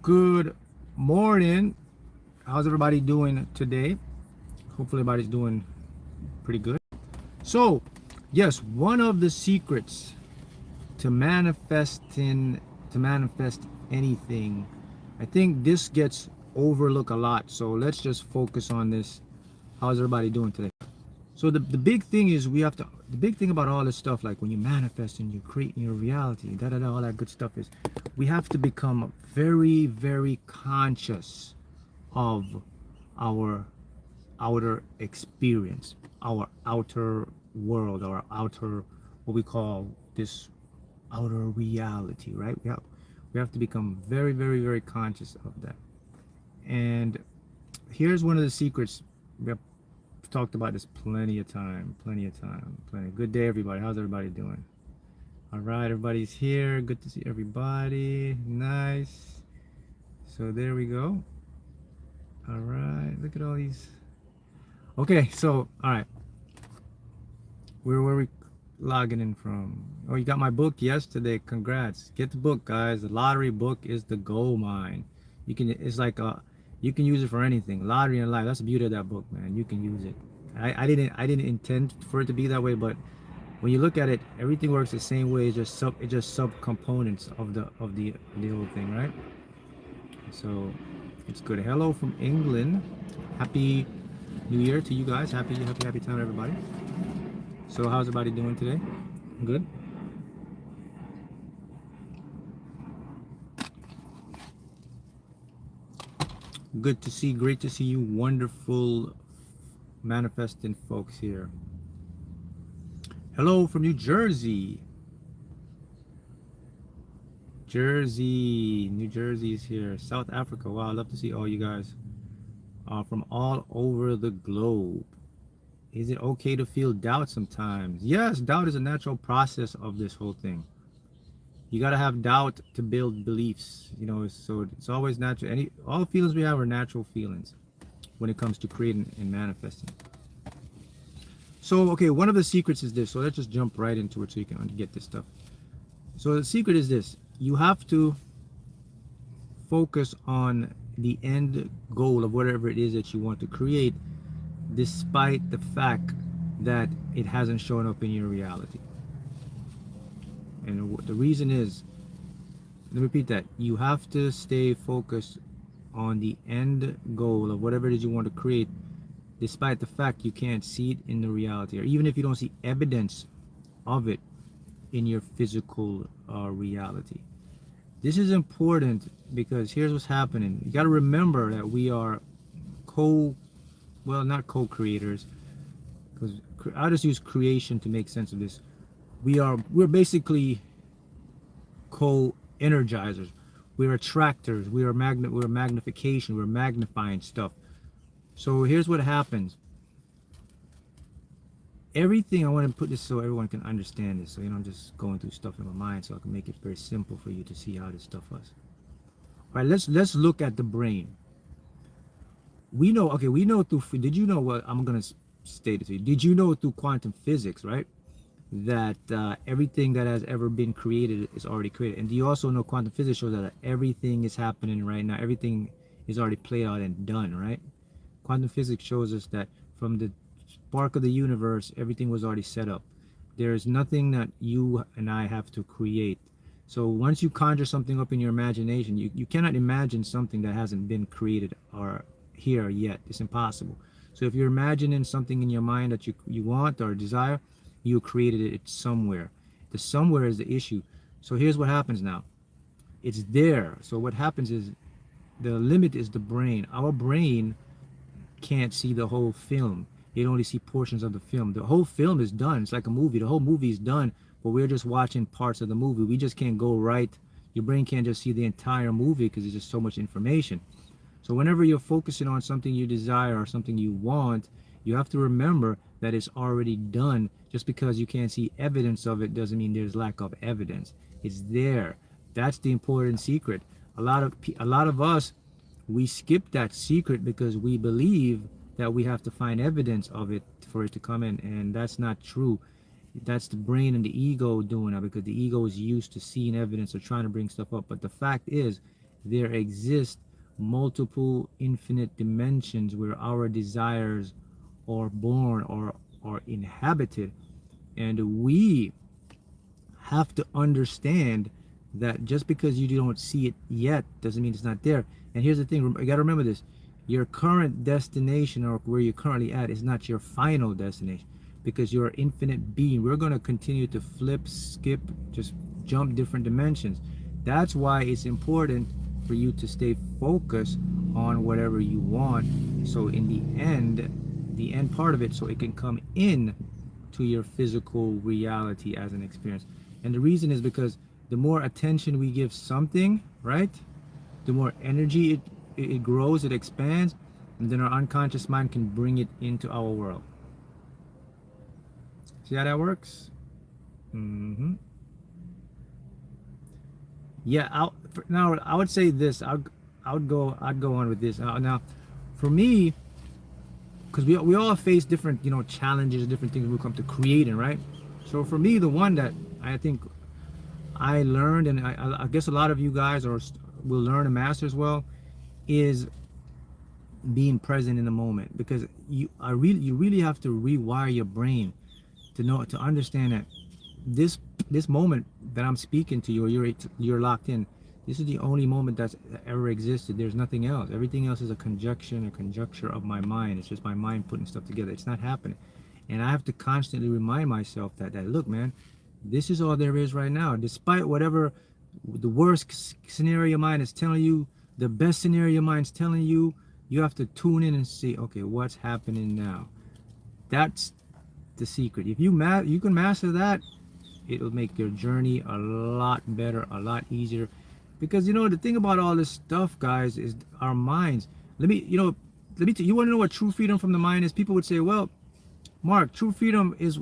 Good morning. How's everybody doing today? Hopefully, everybody's doing pretty good. So, yes, one of the secrets to manifesting to manifest anything, I think this gets overlooked a lot. So let's just focus on this. How's everybody doing today? So the big thing is we have to the big thing about all this stuff, like when you manifest and you create your reality, da da da, all that good stuff, is we have to become very, very conscious of our outer experience, our outer world, our outer, what we call this outer reality, right? We have to become very, very, very conscious of that. And here's one of the secrets. We have talked about this plenty of time, plenty of time, plenty. Good day, everybody. How's everybody doing? All right, everybody's here. Good to see everybody. Nice. So there we go. All right, look at all these. Okay, so all right, where we logging in from? Oh, you got my book yesterday. Congrats. Get the book, guys. The lottery book is the gold mine. It's like you can use it for anything. Lottery and life. That's the beauty of that book, man. You can use it. I didn't intend for it to be that way, but when you look at it, everything works the same way. It's just sub components of the whole thing, right? So it's good. Hello from England. Happy New Year to you guys. Happy time, everybody. So how's everybody doing today? Good. Good to see. Great to see you. Wonderful manifesting folks here. Hello from New Jersey. New Jersey is here. South Africa. Wow, I love to see all you guys from all over the globe. Is it okay to feel doubt sometimes? Yes, doubt is a natural process of this whole thing. You got to have doubt to build beliefs, so it's always natural. All feelings we have are natural feelings when it comes to creating and manifesting. So, okay, one of the secrets is this. So let's just jump right into it so you can get this stuff. So the secret is this. You have to focus on the end goal of whatever it is that you want to create, despite the fact that it hasn't shown up in your reality. And the reason is, let me repeat that, you have to stay focused on the end goal of whatever it is you want to create, despite the fact you can't see it in the reality, or even if you don't see evidence of it in your physical reality. This is important because here's what's happening. You got to remember that we are not co-creators, because I'll just use creation to make sense of this. We're basically co-energizers. We're attractors. We're magnification. We're magnifying stuff. So here's what happens. Everything, I want to put this so everyone can understand this. So I'm just going through stuff in my mind so I can make it very simple for you to see how this stuff is. All right, let's look at the brain. We know through, did you know what I'm going to state it to you? Did you know through quantum physics, right? That everything that has ever been created is already created. And do you also know quantum physics shows that everything is happening right now? Everything is already played out and done, right? Quantum physics shows us that from the spark of the universe, everything was already set up. There is nothing that you and I have to create. So once you conjure something up in your imagination, you cannot imagine something that hasn't been created or here yet. It's impossible. So if you're imagining something in your mind that you want or desire, you created it somewhere. The somewhere is the issue. So here's what happens now. It's there. So what happens is the limit is the brain. Our brain can't see the whole film. It only see portions of the film. The whole film is done. It's like a movie. The whole movie is done, but we're just watching parts of the movie. We just can't go right. Your brain can't just see the entire movie because there's just so much information. So whenever you're focusing on something you desire or something you want, you have to remember that it's already done. Just because you can't see evidence of it doesn't mean there's lack of evidence. It's there. That's the important secret. A lot of us, we skip that secret because we believe that we have to find evidence of it for it to come in, and that's not true. That's the brain and the ego doing that, because the ego is used to seeing evidence or trying to bring stuff up. But the fact is there exist multiple infinite dimensions where our desires are born or are inhabited, and we have to understand that just because you don't see it yet doesn't mean it's not there. And here's the thing, you got to remember this: your current destination, or where you're currently at, is not your final destination, because you're an infinite being. We're going to continue to flip, skip, just jump different dimensions. That's why it's important for you to stay focused on whatever you want, so in the end part of it, so it can come in to your physical reality as an experience. And the reason is because the more attention we give something, right, the more energy it grows, it expands, and then our unconscious mind can bring it into our world. See how that works? Mm-hmm. Yeah. Now I would say this. I'd go on with this. Now, for me, because we all face different challenges, different things when we come to creating, right? So for me, the one that I think I learned, and I guess a lot of you guys will learn and master as well, is being present in the moment. Because you really have to rewire your brain to understand that this moment that I'm speaking to you, or you're locked in. This is the only moment that's ever existed. There's nothing else. Everything else is a conjecture of my mind. It's just my mind putting stuff together. It's not happening. And I have to constantly remind myself that look, man, this is all there is right now. Despite whatever the worst scenario your mind is telling you, the best scenario your mind's telling you, you have to tune in and see, okay, what's happening now? That's the secret. If you can master that, it'll make your journey a lot better, a lot easier. Because the thing about all this stuff, guys, is our minds. You want to know what true freedom from the mind is? People would say, well, Mark, true freedom is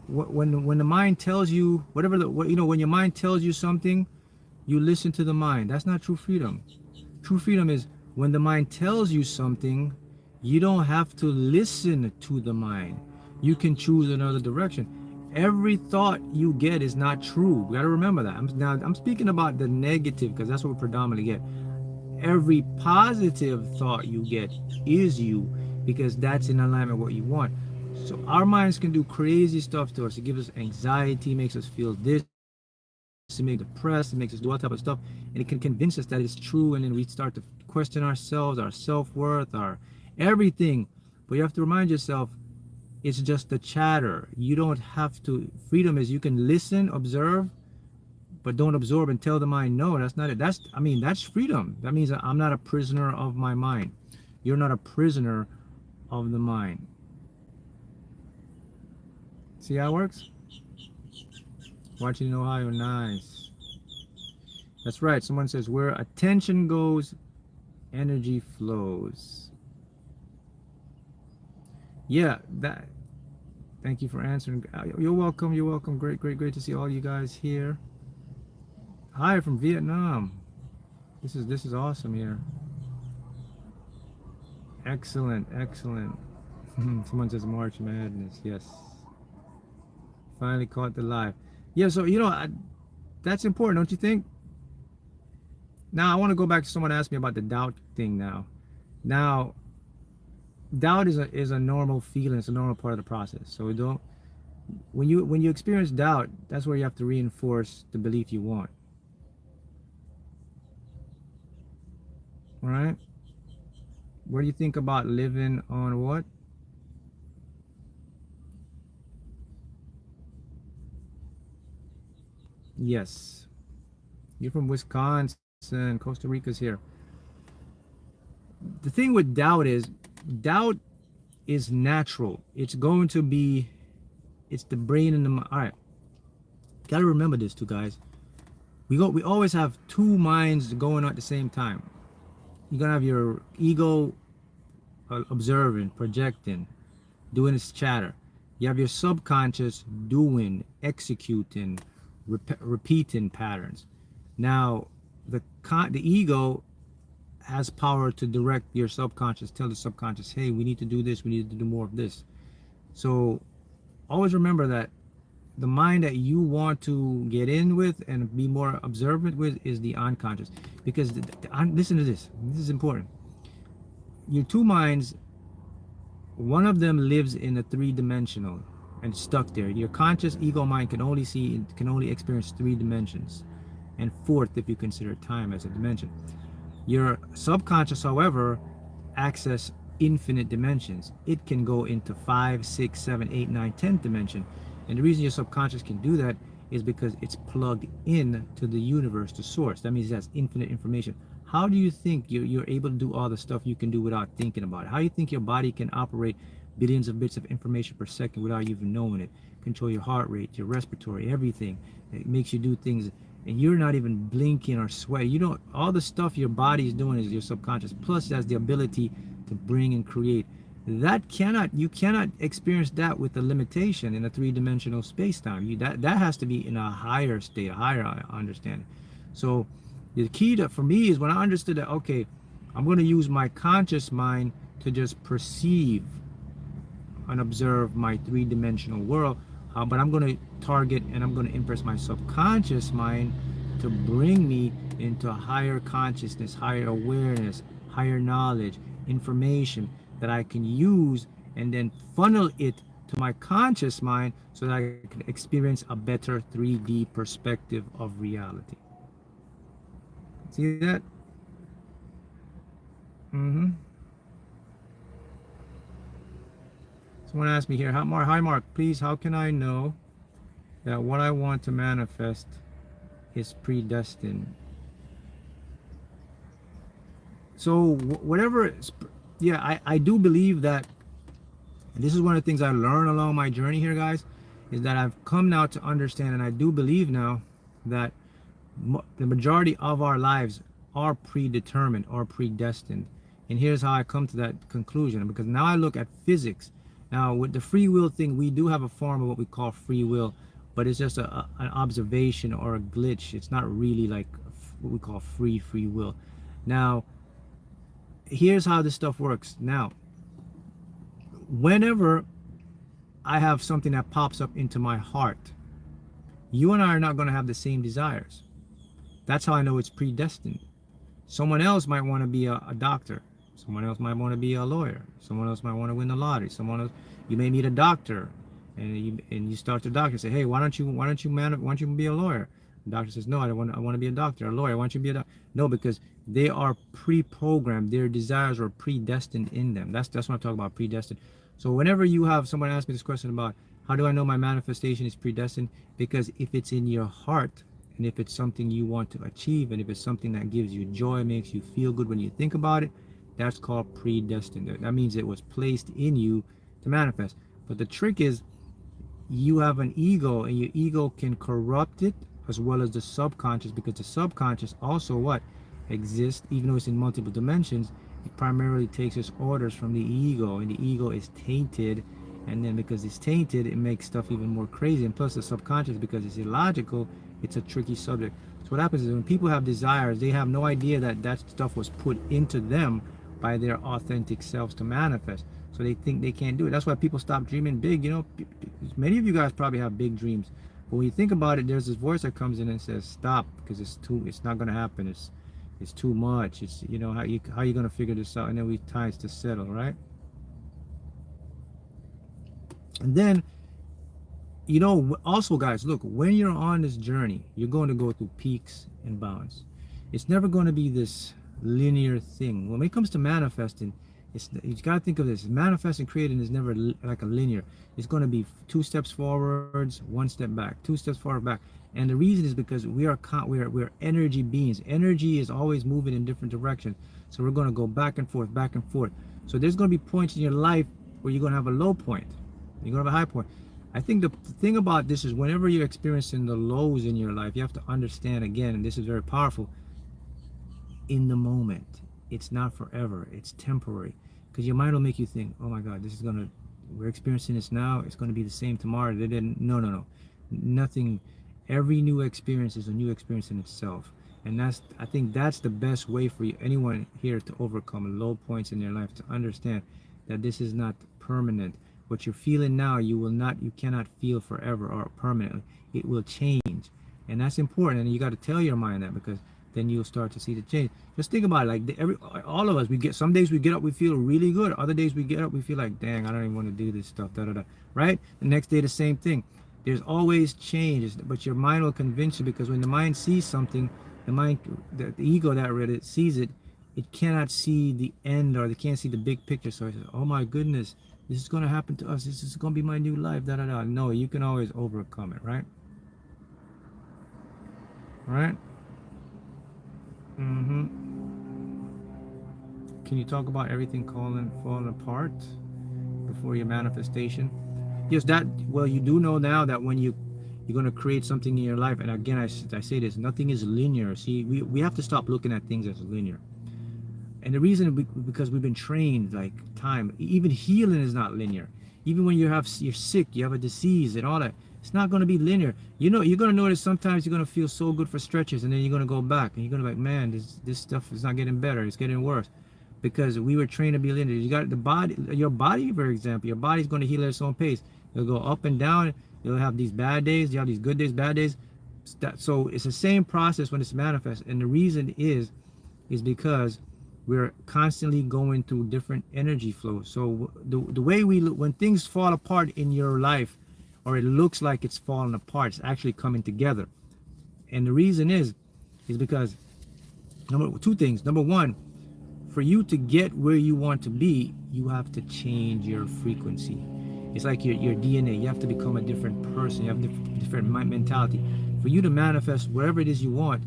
when the mind tells you when your mind tells you something, you listen to the mind. That's not true freedom. True freedom is when the mind tells you something, you don't have to listen to the mind. You can choose another direction. Every thought you get is not true. We got to remember that. I'm speaking about the negative, because that's what we predominantly get. Every positive thought you get is you, because that's in alignment with what you want. So our minds can do crazy stuff to us. It gives us anxiety, makes us feel this, it makes us depressed, it makes us do all type of stuff, and it can convince us that it's true, and then we start to question ourselves, our self-worth, our everything. But you have to remind yourself, it's just the chatter. You don't have to. Freedom is you can listen, observe, but don't absorb and tell the mind, no, that's not it. That's freedom. That means I'm not a prisoner of my mind. You're not a prisoner of the mind. See how it works? Watching in Ohio, nice. That's right. Someone says, where attention goes, energy flows. Yeah, that. Thank you for answering. You're welcome. You're welcome. Great to see all you guys here. Hi from Vietnam. This is awesome here. Excellent. Someone says March Madness. Yes. Finally caught the live. Yeah. So that's important, don't you think? Now I want to go back to someone asked me about the doubt thing. Now, doubt is a normal feeling. It's a normal part of the process. So when you experience doubt, that's where you have to reinforce the belief you want. All right? What do you think about living on what? Yes. You're from Wisconsin. Costa Rica's here. The thing with doubt is natural. It's the brain and the mind. All right. Gotta remember this too, guys. We always have two minds going on at the same time. You're gonna have your ego observing, projecting, doing its chatter. You have your subconscious doing, executing, repeating patterns. Now, the ego has power to direct your subconscious, tell the subconscious, hey, we need to do this, we need to do more of this. So always remember that the mind that you want to get in with and be more observant with is the unconscious. Because listen to this. This is important. Your two minds, one of them lives in a three-dimensional and stuck there. Your conscious ego mind can only experience three dimensions, and fourth if you consider time as a dimension. Your subconscious, however, access infinite dimensions. It can go into 5, 6, 7, 8, 9, 10th dimension. And the reason your subconscious can do that is because it's plugged in to the universe, to source. That means it has infinite information. How do you think you're able to do all the stuff you can do without thinking about it? How do you think your body can operate billions of bits of information per second without you even knowing it? Control your heart rate, your respiratory, everything. It makes you do things and you're not even blinking or sweating. You don't, all the stuff your body is doing is your subconscious. Plus it has the ability to bring and create. You cannot experience that with a limitation in a three-dimensional space-time. That has to be in a higher state, a higher understanding. So the key to, for me, is when I understood that, okay, I'm going to use my conscious mind to just perceive and observe my three-dimensional world, but I'm going to target and I'm going to impress my subconscious mind to bring me into higher consciousness, higher awareness, higher knowledge, information that I can use and then funnel it to my conscious mind so that I can experience a better 3D perspective of reality. See that? Someone asked me here, hi Mark, please, how can I know that what I want to manifest is predestined? So whatever, yeah, I do believe that, and this is one of the things I learned along my journey here, guys, is that I've come now to understand, and I do believe now that the majority of our lives are predetermined or predestined. And here's how I come to that conclusion, because now I look at physics. Now with the free will thing, we do have a form of what we call free will, but it's just an observation or a glitch. It's not really like what we call free will. Now here's how this stuff works. Now whenever I have something that pops up into my heart, you and I are not going to have the same desires. That's how I know it's predestined. Someone else might want to be a doctor. Someone else might want to be a lawyer. Someone else might want to win the lottery. Someone else, you may meet a doctor, and you start the doctor, say, hey, why don't you be a lawyer? The doctor says, no, I want to be a doctor, a lawyer. Why don't you be a doctor? No, because they are pre-programmed. Their desires are predestined in them. That's what I'm talking about, predestined. So whenever you have someone ask me this question about how do I know my manifestation is predestined, because if it's in your heart, and if it's something you want to achieve, and if it's something that gives you joy, makes you feel good when you think about it, that's called predestined. That means it was placed in you to manifest. But the trick is, you have an ego, and your ego can corrupt it, as well as the subconscious, because the subconscious also what exists, even though it's in multiple dimensions. It primarily takes its orders from the ego, and the ego is tainted, and then because it's tainted, it makes stuff even more crazy. And plus the subconscious, because it's illogical, it's a tricky subject. So what happens is, when people have desires, they have no idea that that stuff was put into them by their authentic selves to manifest. So they think they can't do it. That's why people stop dreaming big. You know, many of you guys probably have big dreams, but when you think about it, there's this voice that comes in and says, stop, because it's not going to happen. It's too much. It's, you know, how you going to figure this out? And then we time to settle, right? And then, you know, also guys, look, when you're on this journey, you're going to go through peaks and bounds. It's never going to be this linear thing. When it comes to manifesting, you got to think of this: manifesting, creating is never like a linear. It's going to be 2 steps forwards, 1 step back, 2 steps forward, back. And the reason is because we're energy beings. Energy is always moving in different directions. So we're going to go back and forth, back and forth. So there's going to be points in your life where you're going to have a low point. You're going to have a high point. I think the thing about this is, whenever you're experiencing the lows in your life, you have to understand, again, and this is very powerful, in the moment. It's not forever. It's temporary. Because your mind will make you think, oh my God, we're experiencing this now. It's going to be the same tomorrow. No. Nothing. Every new experience is a new experience in itself. And I think that's the best way for anyone here to overcome low points in their life, to understand that this is not permanent. What you're feeling now, you cannot feel forever or permanently. It will change, and that's important. And you got to tell your mind that, because then you'll start to see the change. Just think about it, like all of us, we get some days we get up, we feel really good. Other days we get up, we feel like, dang, I don't even want to do this stuff. Da da da. Right? The next day, the same thing. There's always changes, but your mind will convince you, because when the mind sees something, the ego that read it sees it. It cannot see the end, or they can't see the big picture. So it says, oh my goodness, this is going to happen to us. This is going to be my new life. Da da da. No, you can always overcome it, right? Right? Mm-hmm. Can you talk about everything falling apart before your manifestation? Yes, that, well, you do know now that when you're going to create something in your life, and again, I say this, nothing is linear. See, we have to stop looking at things as linear. And the reason, because we've been trained, like, time, even healing is not linear. Even when you're sick, you have a disease and all that, it's not going to be linear. You know, you're going to notice sometimes you're going to feel so good for stretches, and then you're going to go back and you're going to be like, man, this stuff is not getting better, it's getting worse, because we were trained to be linear. You got the body, your body, for example, your body's going to heal at its own pace. It'll go up and down. You'll have these bad days, you have these good days, bad days. So it's the same process when it's manifest. And the reason is because we're constantly going through different energy flows. So the way we look, when things fall apart in your life, or it looks like it's falling apart, it's actually coming together. And the reason is because two things. Number one, for you to get where you want to be, you have to change your frequency. It's like your DNA. You have to become a different person. You have different mentality. For you to manifest wherever it is you want,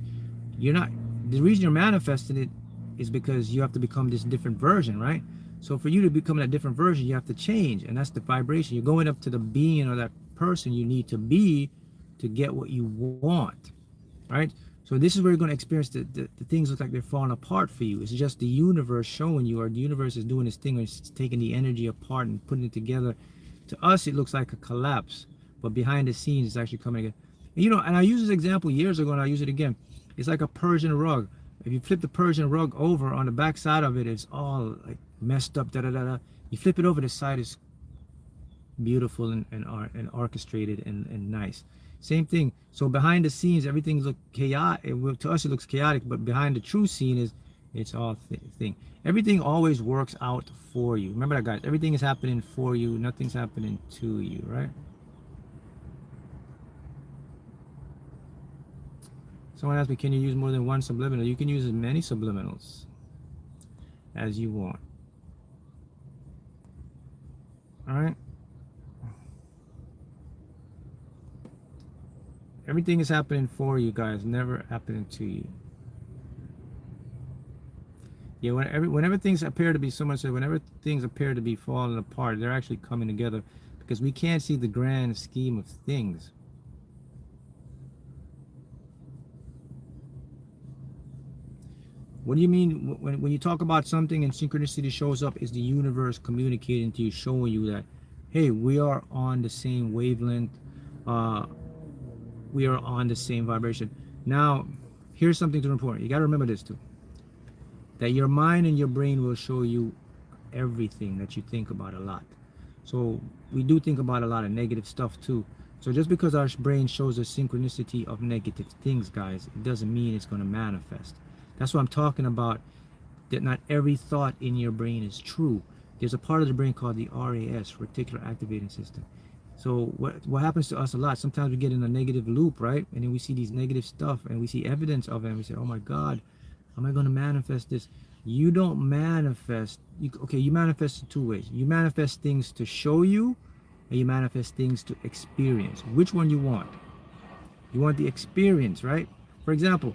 the reason you're manifesting it is because you have to become this different version, right? So for you to become that different version, you have to change, and that's the vibration. You're going up to the being, or that person you need to be, to get what you want, right? So this is where you're going to experience the things look like they're falling apart for you. It's just the universe showing you, or the universe is doing this thing where it's taking the energy apart and putting it together. To us, it looks like a collapse, but behind the scenes, it's actually coming again. And I used this example years ago, and I'll use it again. It's like a Persian rug. If you flip the Persian rug over, on the back side of it, it's all like messed up, da da da da. You flip it over, the side is beautiful and orchestrated and nice. Same thing. So behind the scenes, everything looks chaotic. To us, it looks chaotic, but behind the true scene it's all thing. Everything always works out for you. Remember that, guys. Everything is happening for you. Nothing's happening to you, right? Someone asked me, can you use more than one subliminal? You can use as many subliminals as you want. All right? Everything is happening for you, guys, never happening to you. Yeah, whenever things appear to be, someone said, whenever things appear to be falling apart, they're actually coming together, because we can't see the grand scheme of things. What do you mean when you talk about something and synchronicity shows up? Is the universe communicating to you, showing you that, hey, we are on the same wavelength, we are on the same vibration. Now, here's something to important. You got to remember this too, that your mind and your brain will show you everything that you think about a lot. So we do think about a lot of negative stuff too. So just because our brain shows a synchronicity of negative things, guys, it doesn't mean it's going to manifest. That's what I'm talking about, that not every thought in your brain is true. There's a part of the brain called the RAS, reticular activating system. So what happens to us a lot, sometimes we get in a negative loop, right? And then we see these negative stuff, and we see evidence of it, and we say, oh my God, how am I going to manifest this? You don't manifest. You manifest in two ways. You manifest things to show you, and you manifest things to experience. Which one you want? You want the experience, right? For example,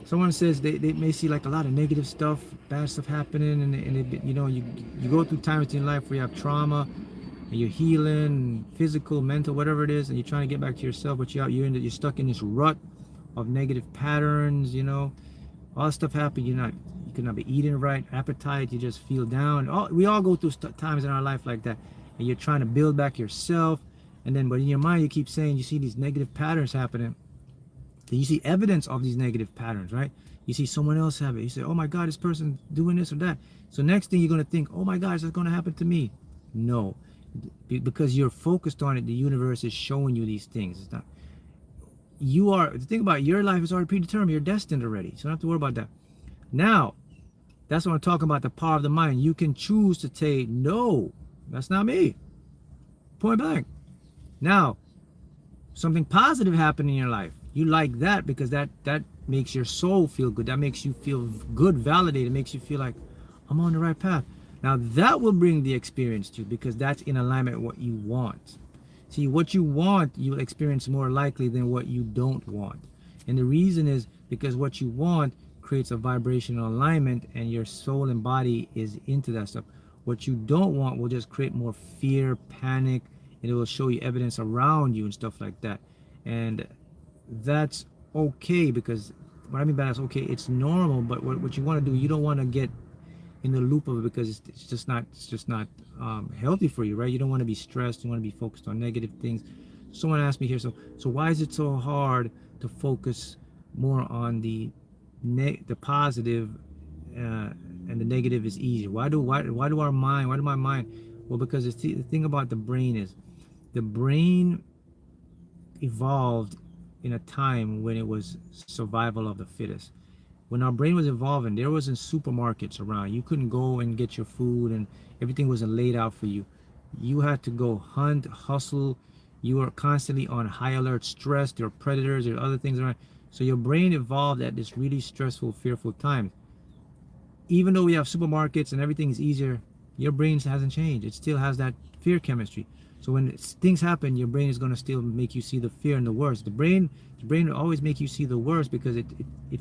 someone says they may see like a lot of negative stuff, bad stuff happening, and you go through times in life where you have trauma, and you're healing, physical, mental, whatever it is, and you're trying to get back to yourself, but you're stuck in this rut of negative patterns. All stuff happens. You could not be eating right, appetite, you just feel down. We all go through times in our life like that, and you're trying to build back yourself, but in your mind you keep saying, you see these negative patterns happening. Then you see evidence of these negative patterns, right? You see someone else have it. You say, oh my God, this person doing this or that. So next thing you're going to think, oh my God, is that going to happen to me? No. Because you're focused on it, the universe is showing you these things. It's not, you are, the thing about your life is already predetermined. You're destined already. So you don't have to worry about that. Now, that's what I'm talking about, the power of the mind. You can choose to say, no, that's not me. Point blank. Now, something positive happened in your life. You like that because that makes your soul feel good. That makes you feel good, validated. It makes you feel like I'm on the right path. Now that will bring the experience to you because that's in alignment with what you want. See, what you want, you'll experience more likely than what you don't want. And the reason is because what you want creates a vibrational alignment and your soul and body is into that stuff. What you don't want will just create more fear, panic, and it will show you evidence around you and stuff like that. And that's okay, because what I mean by that's okay, it's normal, but what you want to do, you don't want to get in the loop of it because it's just not healthy for you, right? You don't want to be stressed. You want to be focused on negative things. Someone asked me here, so why is it so hard to focus more on the positive, and the negative is easier? Why do my mind? Well, because the thing about the brain is the brain evolved in a time when it was survival of the fittest. When our brain was evolving, there wasn't supermarkets around. You couldn't go and get your food, and everything wasn't laid out for you. You had to go hunt, hustle. You were constantly on high alert, stress. There were predators, there were other things around. So your brain evolved at this really stressful, fearful time. Even though we have supermarkets and everything is easier, your brain hasn't changed. It still has that fear chemistry. So when things happen, your brain is going to still make you see the fear and the worst. The brain will always make you see the worst because it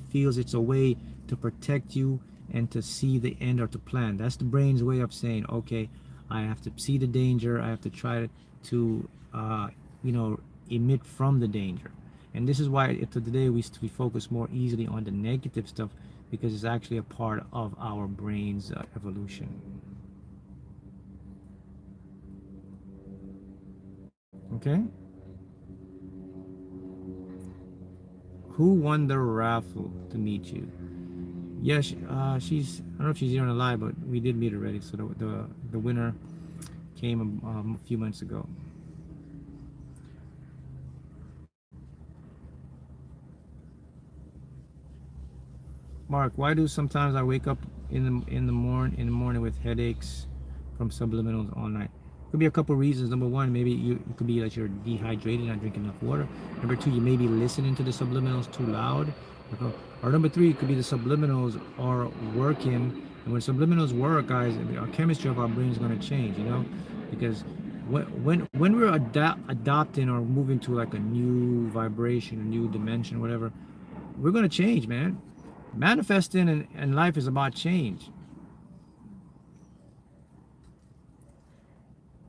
feels it's a way to protect you and to see the end or to plan. That's the brain's way of saying, okay, I have to see the danger. I have to try to emit from the danger. And this is why today we focus more easily on the negative stuff, because it's actually a part of our brain's evolution. Okay? Who won the raffle to meet you? Yes, she's, I don't know if she's here on the live, but we did meet already. So the winner came a few months ago. Mark, why do sometimes I wake up in the morning with headaches from subliminals all night? Could be a couple reasons. Number one, maybe it could be that you're dehydrated, not drinking enough water. Number two, you may be listening to the subliminals too loud. Or number three, it could be the subliminals are working. And when subliminals work, guys, our chemistry of our brain is going to change, because when we're adopting or moving to like a new vibration, a new dimension, whatever, we're going to change, man. Manifesting and life is about change.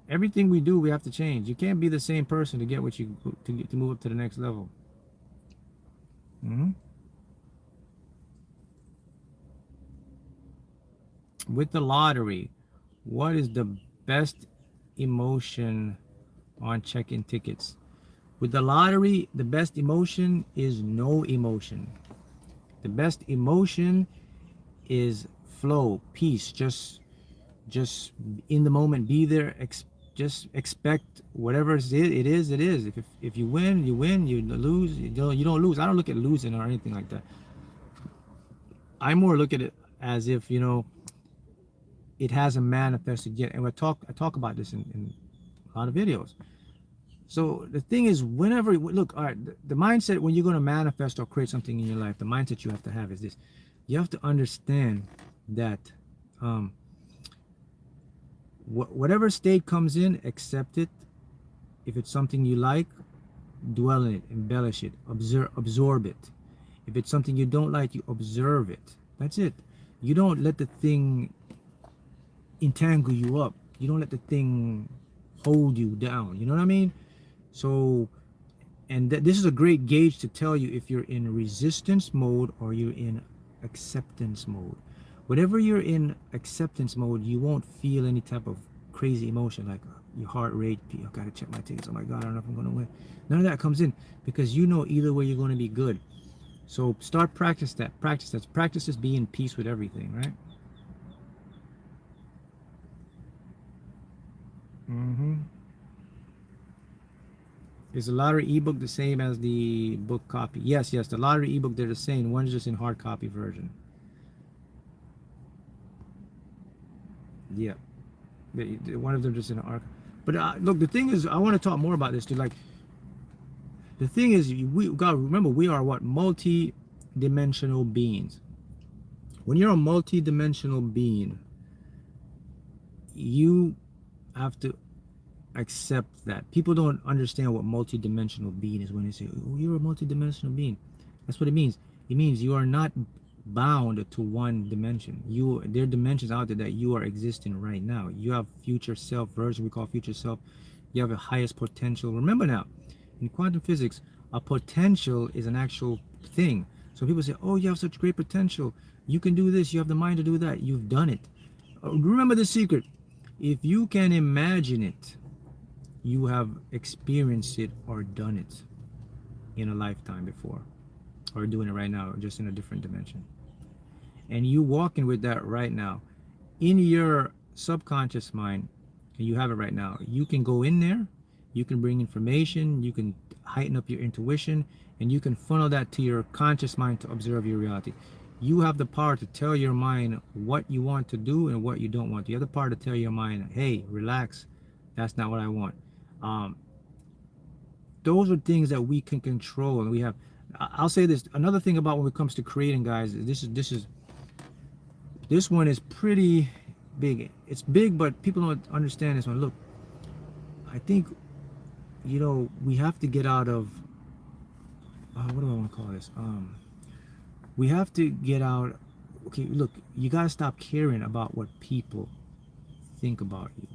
Everything we do, we have to change. You can't be the same person to get what you to move up to the next level. Mm-hmm. With the lottery, what is the best emotion on check-in tickets? With the lottery, the best emotion is no emotion. The best emotion is flow, peace. Just in the moment, be there. Just expect whatever it is. If you win, you win. You lose, you don't lose. I don't look at losing or anything like that. I more look at it as if it hasn't manifested yet. And I talk about this in a lot of videos. So the thing is, look, all right, the mindset when you're going to manifest or create something in your life, the mindset you have to have is this: you have to understand that whatever state comes in, accept it. If it's something you like, dwell in it, embellish it, absorb it. If it's something you don't like, you observe it. That's it. You don't let the thing entangle you up. You don't let the thing hold you down. You know what I mean? So, and this is a great gauge to tell you if you're in resistance mode or you're in acceptance mode. Whatever you're in acceptance mode, you won't feel any type of crazy emotion like your heart rate. I gotta check my tickets. Oh my God, I don't know if I'm gonna win. None of that comes in because you know either way you're gonna be good. So start practice that. Practice is being in peace with everything, right? Mm-hmm. Is the lottery ebook the same as the book copy? Yes, yes. The lottery ebook, they're the same. One's just in hard copy version. Yeah. One of them just in an arc. But look, the thing is, I want to talk more about this, dude. Like, the thing is, we got to remember, we are what? Multi-dimensional beings. When you're a multi-dimensional being, you have to accept that. People don't understand what multi-dimensional being is when they say, "Oh, you're a multi-dimensional being." That's what it means. It means you are not bound to one dimension. There are dimensions out there that you are existing right now. You have future self version, we call future self. You have the highest potential. Remember now, in quantum physics, a potential is an actual thing. So people say, "Oh, you have such great potential. You can do this. You have the mind to do that." You've done it. Remember the secret. If you can imagine it, you have experienced it or done it in a lifetime before, or doing it right now, just in a different dimension. And you walking with that right now in your subconscious mind, and you have it right now. You can go in there, you can bring information, you can heighten up your intuition, and you can funnel that to your conscious mind to observe your reality. You have the power to tell your mind what you want to do and what you don't want. You have the power to tell your mind, hey, relax, that's not what I want. um, those are things that we can control, and we have. I'll say this, another thing about when it comes to creating, guys, this one is pretty big. It's big, but people don't understand this one. Look, I think, we have to get out of, what do I want to call this? We have to get out. Okay, look, you gotta stop caring about what people think about you,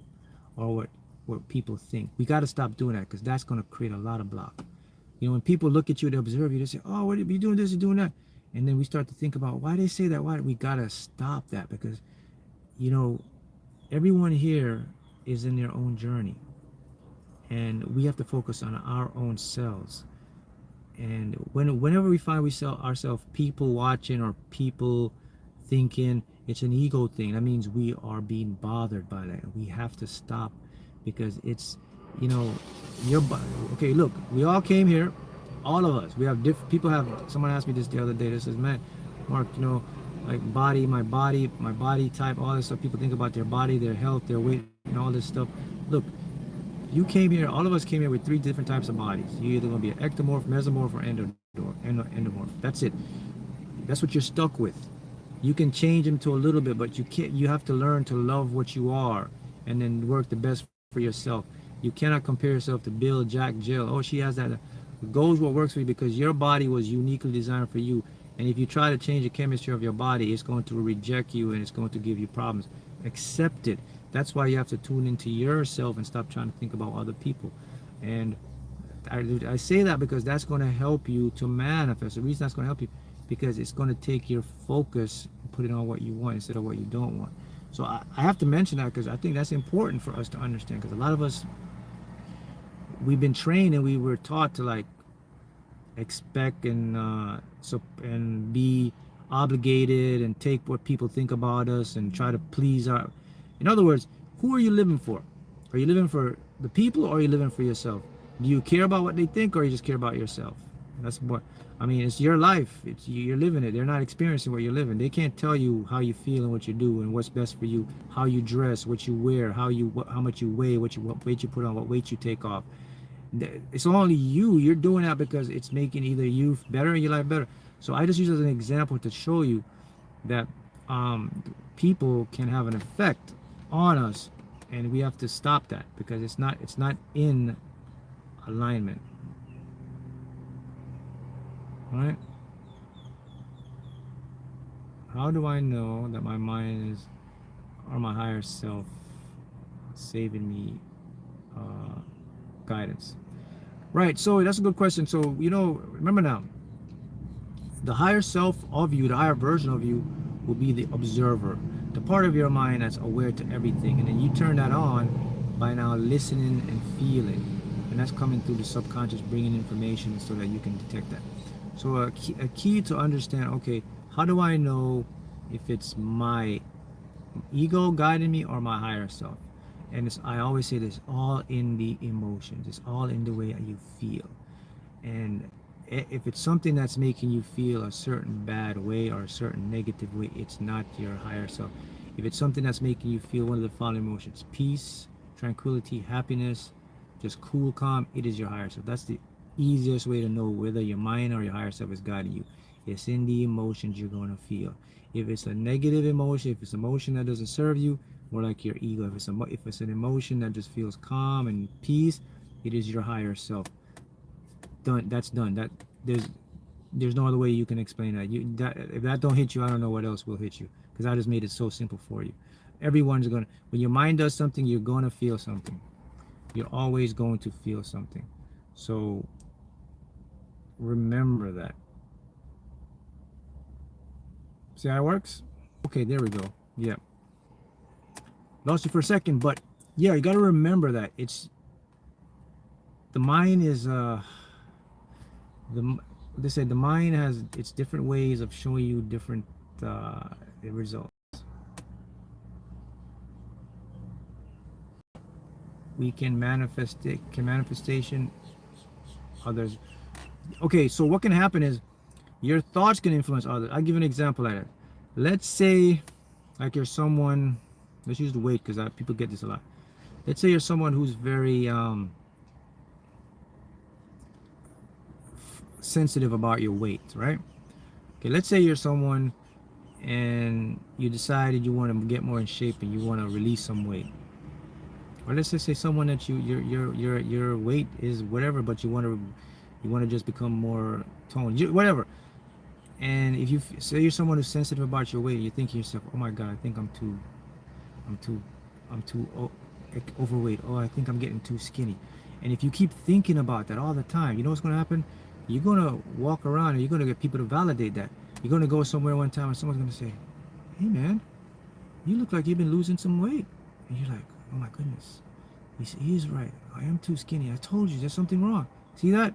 or what people think. We gotta stop doing that, because that's gonna create a lot of block. When people look at you, they observe you, they say, "Oh, what are you doing? This, you doing that?" And then we start to think about why they say that. Why we gotta stop that, because you know everyone here is in their own journey, and we have to focus on our own selves. And whenever we find ourselves people watching or people thinking, it's an ego thing. That means we are being bothered by that. We have to stop, because it's, you know your okay, look, we all came here, all of us. We have different people. Have Someone asked me this the other day. This says, "Man, Mark, like my body type, all this stuff. People think about their body, their health, their weight, and all this stuff. Look, you came here, all of us came here with three different types of bodies. You're either going to be an ectomorph, mesomorph, or endomorph. That's it. That's what you're stuck with. You can change them to a little bit, but you can't. You have to learn to love what you are, and then work the best for yourself. You cannot compare yourself to Bill, Jack, Jill. Oh, she has that. Goes what works for you, because your body was uniquely designed for you. And if you try to change the chemistry of your body, it's going to reject you, and it's going to give you problems. Accept it. That's why you have to tune into yourself and stop trying to think about other people. And I say that because that's going to help you to manifest. The reason that's going to help you, because it's going to take your focus and put it on what you want instead of what you don't want. So I have to mention that, because I think that's important for us to understand, because a lot of us, we've been trained and we were taught to, like, expect and be obligated and take what people think about us and try to please our. In other words, who are you living for? Are you living for the people, or are you living for yourself? Do you care about what they think, or you just care about yourself? That's what I mean. It's your life. You're living it. They're not experiencing what you're living. They can't tell you how you feel and what you do and what's best for you, how you dress, what you wear, how much you weigh, what weight you put on, what weight you take off. It's only you. You're doing that because it's making either you better or your life better. So I just use it as an example to show you that people can have an effect on us, and we have to stop that, because it's not in alignment. All right. How do I know that my mind is, or my higher self, saving me guidance? Right. So that's a good question. So remember now, the higher self of you, the higher version of you, will be the observer, the part of your mind that's aware to everything. And then you turn that on by now listening and feeling. And that's coming through the subconscious, bringing information so that you can detect that. So a key to understand, okay, how do I know if it's my ego guiding me or my higher self? And I always say this, all in the emotions. It's all in the way that you feel. And if it's something that's making you feel a certain bad way or a certain negative way, it's not your higher self. If it's something that's making you feel one of the following emotions: peace, tranquility, happiness, just cool, calm, it is your higher self. That's the easiest way to know whether your mind or your higher self is guiding you. It's in the emotions you're going to feel. If it's a negative emotion, if it's an emotion that doesn't serve you, more like your ego. If it's an emotion that just feels calm and peace, it is your higher self. Done. That's done. There's no other way you can explain that. If that don't hit you, I don't know what else will hit you, because I just made it so simple for you. Everyone's gonna, when your mind does something, you're gonna feel something. You're always going to feel something. So remember that. See how it works? Okay, there we go. Yeah. Lost you for a second, but yeah, you got to remember that it's the mind is the they said the mind has its different ways of showing you different results. We can manifest it, can manifestation others. Okay, so what can happen is your thoughts can influence others. I'll give you an example of that. Let's say like you're someone, let's use the weight because people get this a lot. Let's say you're someone who's very sensitive about your weight, right? Okay, let's say you're someone and you decided you want to get more in shape and you want to release some weight. Or let's just say someone that your weight is whatever, but you want to just become more toned, whatever. And if you say you're someone who's sensitive about your weight, you think to yourself, oh my God, I think I'm too I'm too overweight. Oh, I think I'm getting too skinny. And if you keep thinking about that all the time, you know what's going to happen? You're going to walk around and you're going to get people to validate that. You're going to go somewhere one time and someone's going to say, hey man, you look like you've been losing some weight. And you're like, oh my goodness, he's right. I am too skinny. I told you there's something wrong. See that?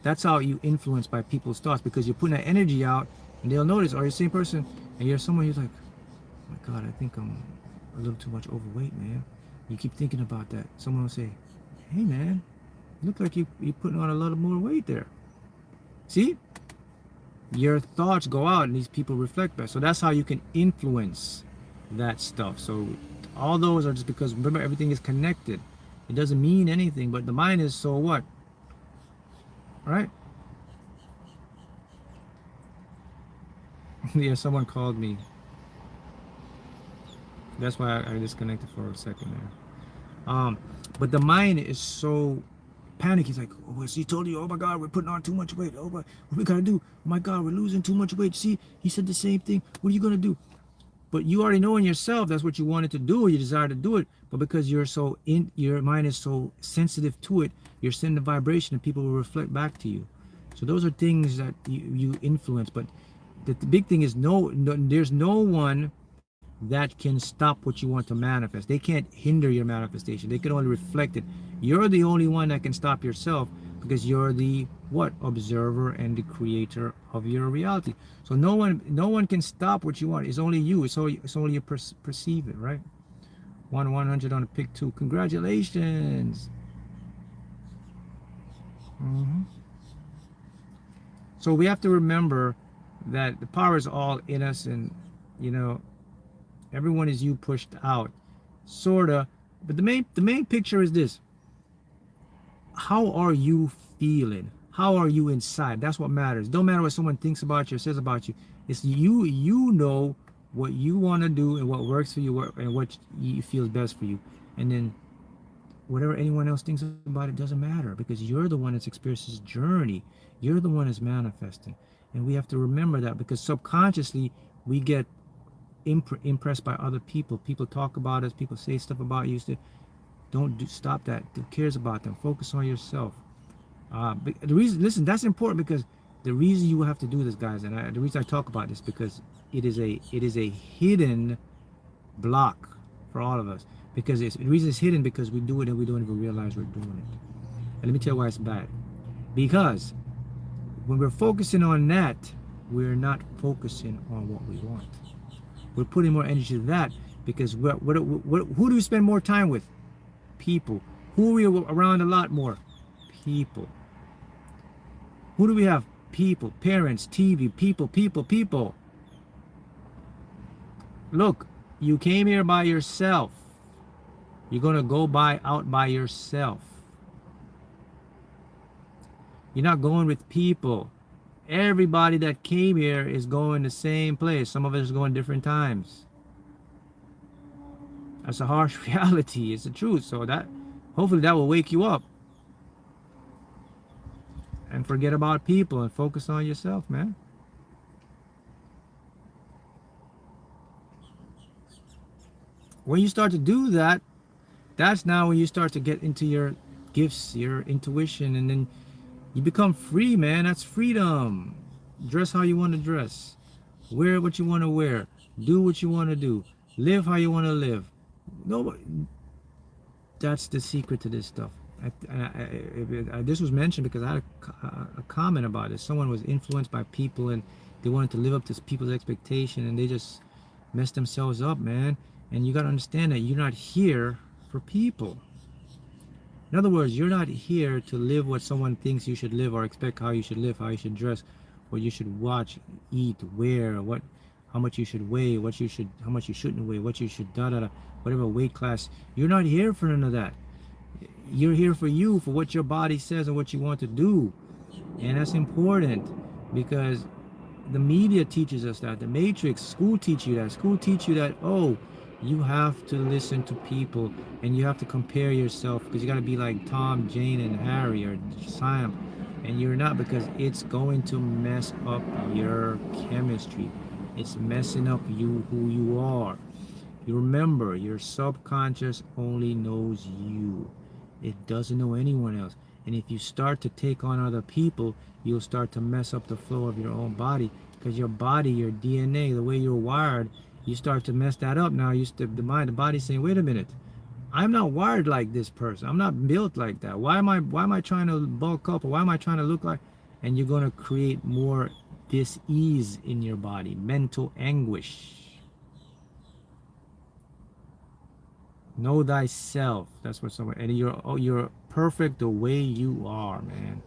That's how you influence by people's thoughts, because you're putting that energy out and they'll notice. Or you're the same person and you're someone who's like, oh my God, I think I'm a little too much overweight, man. You keep thinking about that. Someone will say, hey man, you look like you're putting on a lot of more weight there. See? Your thoughts go out and these people reflect back. So that's how you can influence that stuff. So all those are just because, remember, everything is connected. It doesn't mean anything, but the mind is, so what? Right? Yeah, someone called me. That's why I disconnected for a second there. But the mind is so panicky. He's like, oh, he told you, oh my God, we're putting on too much weight. Oh, what we gotta do? Oh my God, we're losing too much weight. See, he said the same thing. What are you gonna do? But you already know in yourself that's what you wanted to do, or you desire to do it. But because your mind is so sensitive to it, you're sending a vibration and people will reflect back to you. So those are things that you influence. But the big thing is there's no one that can stop what you want to manifest. They can't hinder your manifestation. They can only reflect it. You're the only one that can stop yourself, because you're the observer and the creator of your reality. So no one can stop what you want. It's only you. It's only you perceive it, right? 100 on a pick 2. Congratulations. So we have to remember that the power is all in us, and everyone is you pushed out, sorta. But the main picture is this: how are you feeling? How are you inside? That's what matters. Don't matter what someone thinks about you or says about you. It's you. You know what you want to do and what works for you, and what you feel is best for you. And then whatever anyone else thinks about it doesn't matter, because you're the one that's experienced this journey. You're the one that's manifesting. And we have to remember that, because subconsciously we get impressed by other people. People talk about us. People say stuff about you. Stop that. Who cares about them? Focus on yourself. But the reason, listen, that's important, because the reason you have to do this, guys, and the reason I talk about this, because it is a hidden block for all of us. Because the reason it's hidden, because we do it and we don't even realize we're doing it. And let me tell you why it's bad. Because when we're focusing on that, we're not focusing on what we want. We're putting more energy to that, because who do we spend more time with? People. Who are we around a lot more? People. Who do we have? People. Parents, TV, people. Look, you came here by yourself. You're gonna go out by yourself. You're not going with people. Everybody that came here is going the same place. Some of us are going different times. That's a harsh reality. It's the truth. So that hopefully that will wake you up. And forget about people and focus on yourself, man. When you start to do that, that's now when you start to get into your gifts, your intuition, and then you become free, man. That's freedom. Dress how you want to dress. Wear what you want to wear. Do what you want to do. Live how you want to live. Nobody. That's the secret to this stuff. This was mentioned because I had a comment about it. Someone was influenced by people and they wanted to live up to people's expectation and they just messed themselves up, man. And you got to understand that you're not here for people. In other words, you're not here to live what someone thinks you should live or expect how you should live, how you should dress, what you should watch, eat, wear, how much you should weigh, how much you shouldn't weigh, what you should whatever weight class. You're not here for none of that. You're here for you, for what your body says and what you want to do. And that's important because the media teaches us that. The Matrix, school teach you that. School teach you that, oh, you have to listen to people and you have to compare yourself because you got to be like Tom, Jane, and Harry or Sam. And you're not, because it's going to mess up your chemistry. It's messing up you, who you are. You remember, your subconscious only knows you. It doesn't know anyone else. And if you start to take on other people, you'll start to mess up the flow of your own body, because your body, your DNA, the way you're wired, you start to mess that up. Now the body's saying, wait a minute, I'm not wired like this person. I'm not built like that. Why am I trying to bulk up, or why am I trying to look like? And you're going to create more dis-ease in your body, mental anguish. Know thyself. That's what someone. And you're perfect the way you are, man.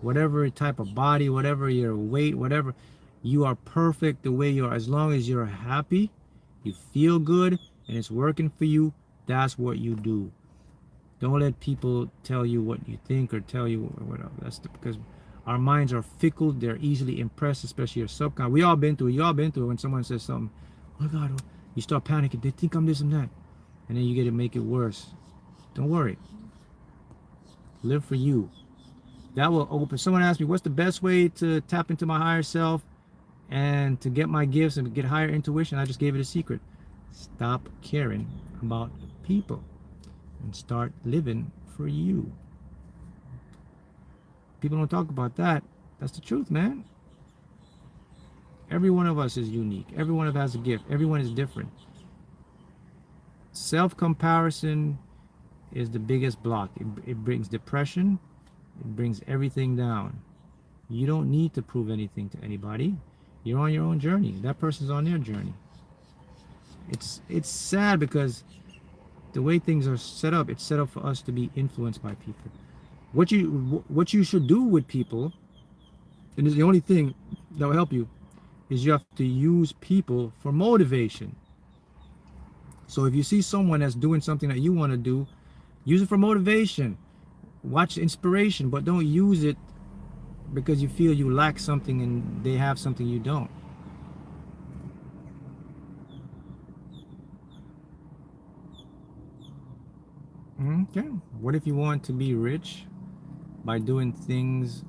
Whatever type of body, whatever your weight, whatever, you are perfect the way you are. As long as you're happy, you feel good, and it's working for you, that's what you do. Don't let people tell you what you think or tell you whatever. Because our minds are fickle. They're easily impressed, especially your subconscious. Y'all been through it when someone says something. Oh my God, you start panicking. They think I'm this and that. And then you get to make it worse. Don't worry. Live for you. That will open. Someone asked me, what's the best way to tap into my higher self and to get my gifts and get higher intuition? I just gave it a secret. Stop caring about people and start living for you. People don't talk about that. That's the truth, man. Every one of us is unique. Every one of us has a gift. Everyone is different. Self-comparison is the biggest block. It brings depression. It brings everything down. You don't need to prove anything to anybody. You're on your own journey. That person's on their journey. It's sad because the way things are set up, it's set up for us to be influenced by people. What you should do with people, and is the only thing that will help you, is you have to use people for motivation. So if you see someone that's doing something that you want to do, use it for motivation. Watch inspiration, but don't use it because you feel you lack something and they have something you don't. Okay. What if you want to be rich by doing things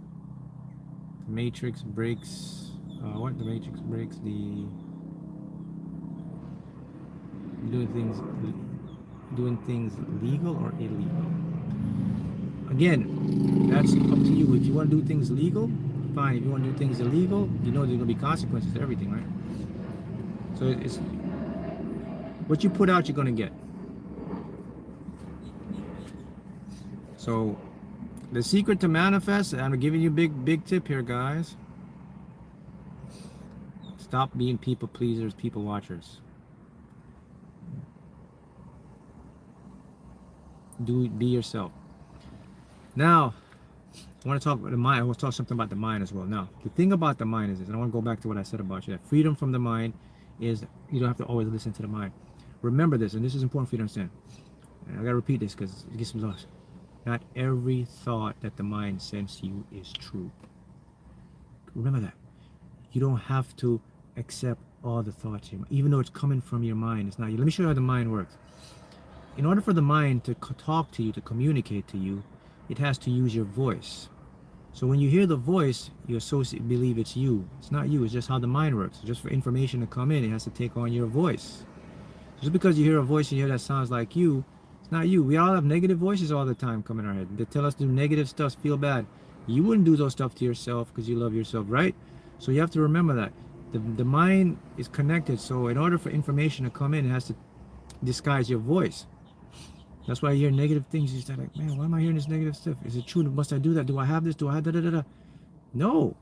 Matrix breaks? The Matrix breaks? Doing things legal or illegal? Again, that's up to you. If you want to do things legal, fine. If you want to do things illegal, you know there's going to be consequences to everything, right? So it's what you put out, you're going to get. So the secret to manifest, I'm giving you a big tip here, guys. Stop being people pleasers, people watchers. be yourself. Now, I want to talk about the mind. I want to talk something about the mind as well. Now, the thing about the mind is this, and I want to go back to what I said about you. That freedom from the mind is you don't have to always listen to the mind. Remember this, and this is important for you to understand. And I gotta repeat this because it gets lost. Not every thought that the mind sends you is true. Remember that. You don't have to accept all the thoughts, even though it's coming from your mind. It's not you. Let me show you how the mind works. In order for the mind to talk to you, to communicate to you, it has to use your voice. So when you hear the voice, you believe it's you. It's not you. It's just how the mind works. Just for information to come in, it has to take on your voice. Just because you hear a voice and you hear that sounds like you, it's not you. We all have negative voices all the time coming in our head. They tell us to do negative stuff, feel bad. You wouldn't do those stuff to yourself because you love yourself, right? So you have to remember that. The mind is connected. So in order for information to come in, it has to disguise your voice. That's why you hear negative things. You start like, man, why am I hearing this negative stuff? Is it true? Must I do that? Do I have this? Do I have da-da-da-da? No.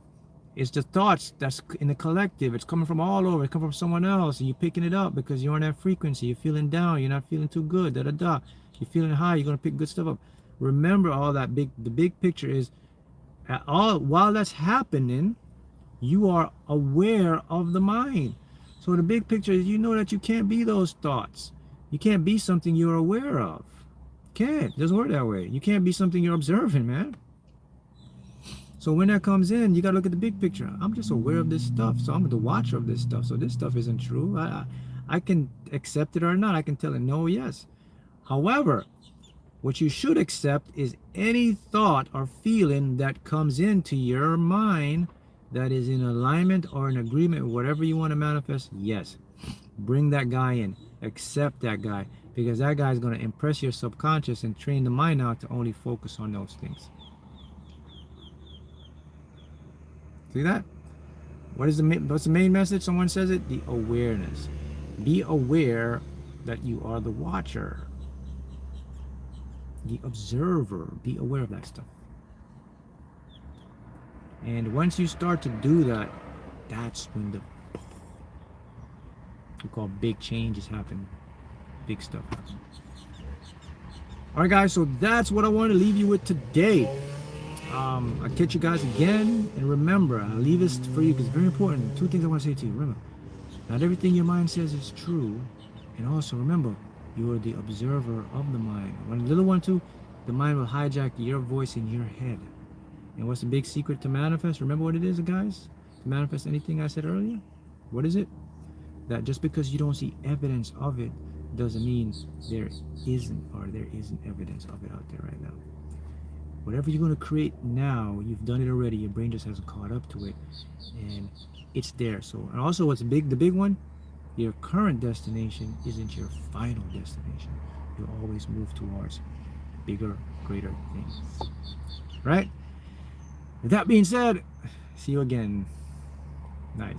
It's the thoughts that's in the collective. It's coming from all over. It's coming from someone else. And you're picking it up because you're on that frequency. You're feeling down. You're not feeling too good. Da-da-da. You're feeling high. You're going to pick good stuff up. Remember all that the big picture is, while that's happening, you are aware of the mind. So the big picture is you know that you can't be those thoughts. You can't be something you're aware of. Can't. It doesn't work that way. You can't be something you're observing, man. So when that comes in, you got to look at the big picture. I'm just aware of this stuff. So I'm the watcher of this stuff. So this stuff isn't true. I can accept it or not. I can tell it no, yes. However, what you should accept is any thought or feeling that comes into your mind that is in alignment or in agreement with whatever you want to manifest. Yes. Bring that guy in. Accept that guy. Because that guy is going to impress your subconscious and train the mind out to only focus on those things. See that? What's the main message? Someone says it. The awareness. Be aware that you are the watcher. The observer. Be aware of that stuff. And once you start to do that, that's when the we call big changes happen. Big stuff happens. Alright guys, so that's what I want to leave you with today. I'll catch you guys again. And remember, I'll leave this for you because it's very important. Two things I want to say to you. Remember, not everything your mind says is true. And also remember, you are the observer of the mind. One little one too, the mind will hijack your voice in your head. And what's the big secret to manifest? Remember what it is, guys? To manifest anything I said earlier? What is it? That just because you don't see evidence of it doesn't mean there isn't evidence of it out there right now. Whatever you're going to create now, you've done it already. Your brain just hasn't caught up to it, and it's there. So, and also what's big, the big one, your current destination isn't your final destination. You'll always move towards bigger, greater things. Right? With that being said, see you again. Nice.